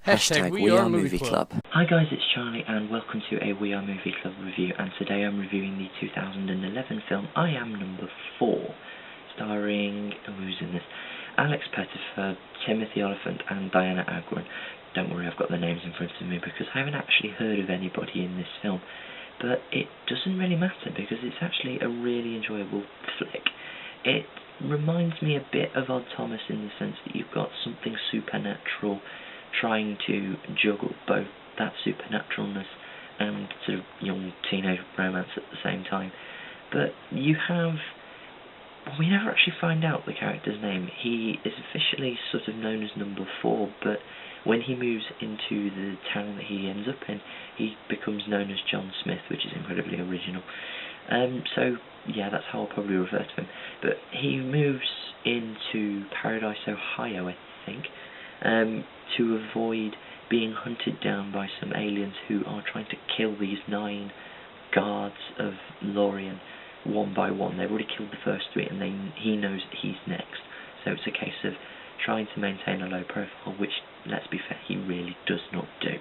Hashtag WeAreMovieClub. Hi guys, it's Charlie and welcome to a We Are Movie Club review, and today I'm reviewing the 2011 film I Am Number 4, starring, who's in this? Alex Pettyfer, Timothy Oliphant and Diana Agron. Don't worry, I've got the names in front of me because I haven't actually heard of anybody in this film, but it doesn't really matter because it's actually a really enjoyable flick. It reminds me a bit of Odd Thomas in the sense that you've got something supernatural trying to juggle both that supernaturalness and sort of young teenage romance at the same time. But we never actually find out the character's name. He is officially sort of known as Number 4, but when he moves into the town that he ends up in, he becomes known as John Smith, which is incredibly original. So yeah, that's how I'll probably refer to him. But he moves into Paradise, Ohio, I think, to avoid being hunted down by some aliens who are trying to kill these 9 guards of Lorien one by one. They've already killed the first 3 and he knows that he's next. So it's a case of trying to maintain a low profile, which, let's be fair, he really does not do.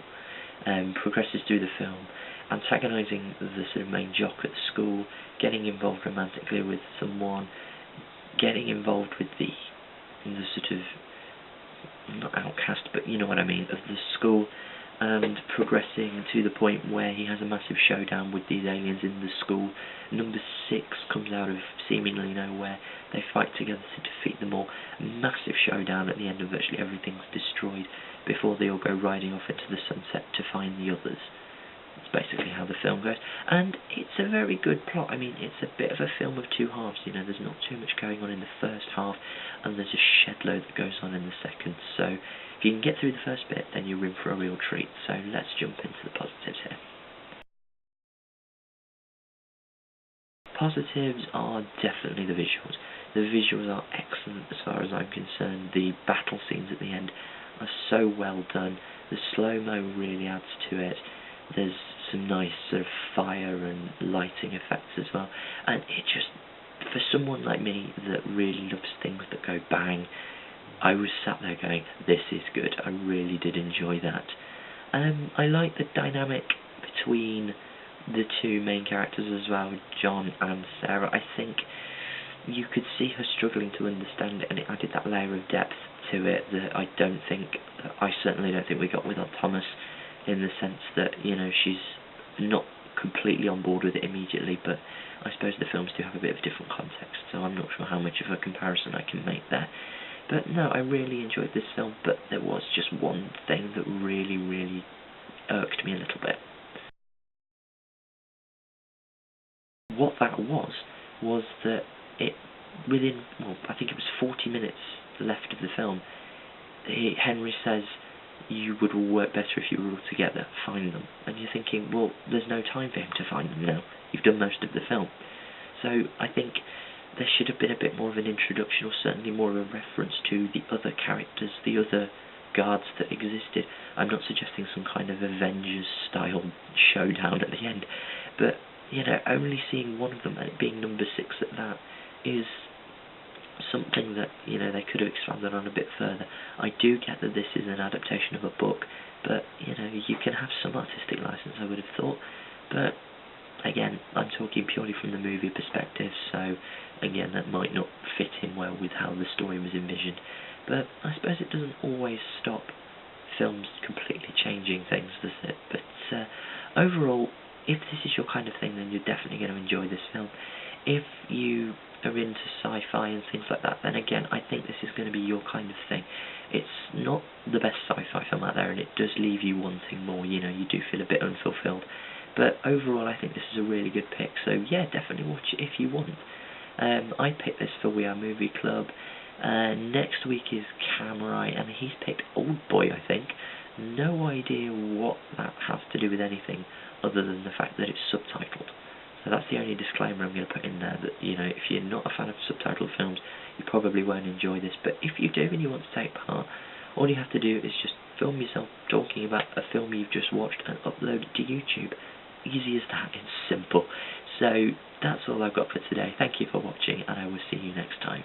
Progresses through the film, antagonising the sort of main jock at the school, getting involved romantically with someone, getting involved with the sort of, not outcast, but you know what I mean, of the school, and progressing to the point where he has a massive showdown with these aliens in the school. Number 6 comes out of seemingly nowhere. They fight together to defeat them all. Massive showdown at the end, of virtually everything's destroyed before they all go riding off into the sunset to find the others. That's basically how the film goes, and it's a very good plot. I mean, it's a bit of a film of 2 halves, you know, there's not too much going on in the first half, and there's a shed load that goes on in the second, so if you can get through the first bit, then you're in for a real treat. So let's jump into the positives here. Positives are definitely the visuals. The visuals are excellent as far as I'm concerned. The battle scenes at the end are so well done. The slow-mo really adds to it. There's some nice sort of fire and lighting effects as well, and it just, for someone like me that really loves things that go bang, I was sat there going, this is good. I really did enjoy that. I like the dynamic between the 2 main characters as well, John and Sarah. I think you could see her struggling to understand it, and it added that layer of depth to it that I certainly don't think we got with Odd Thomas, in the sense that, you know, she's not completely on board with it immediately, but I suppose the films do have a bit of different context, so I'm not sure how much of a comparison I can make there. But no, I really enjoyed this film, but there was just one thing that really, really irked me a little bit. What that was that within, I think it was 40 minutes left of the film, Henry says, you would all work better if you were all together, find them. And you're thinking, well, there's no time for him to find them now. You've done most of the film. So I think there should have been a bit more of an introduction, or certainly more of a reference to the other characters, the other guards that existed. I'm not suggesting some kind of Avengers-style showdown at the end, but, you know, only seeing one of them, and it being Number 6 at that, is something that, you know, they could have expanded on a bit further. I do get that this is an adaptation of a book, but, you know, you can have some artistic license, I would have thought, but again, I'm talking purely from the movie perspective, so again, that might not fit in well with how the story was envisioned, but I suppose it doesn't always stop films completely changing things, does it? But overall, if this is your kind of thing, then you're definitely going to enjoy this film. If you are into sci-fi and things like that, then again, I think this is going to be your kind of thing. It's not the best sci-fi film out there, and it does leave you wanting more, you know, you do feel a bit unfulfilled. But overall, I think this is a really good pick, so yeah, definitely watch it if you want. I picked this for We Are Movie Club. Next week is Cam Wright, and he's picked Old Boy, I think. No idea what that has to do with anything other than the fact that it's subtitled. So that's the only disclaimer I'm going to put in there, that, you know, if you're not a fan of subtitled films, you probably won't enjoy this. But if you do and you want to take part, all you have to do is just film yourself talking about a film you've just watched and upload it to YouTube. Easy as that, it's simple. So that's all I've got for today. Thank you for watching, and I will see you next time.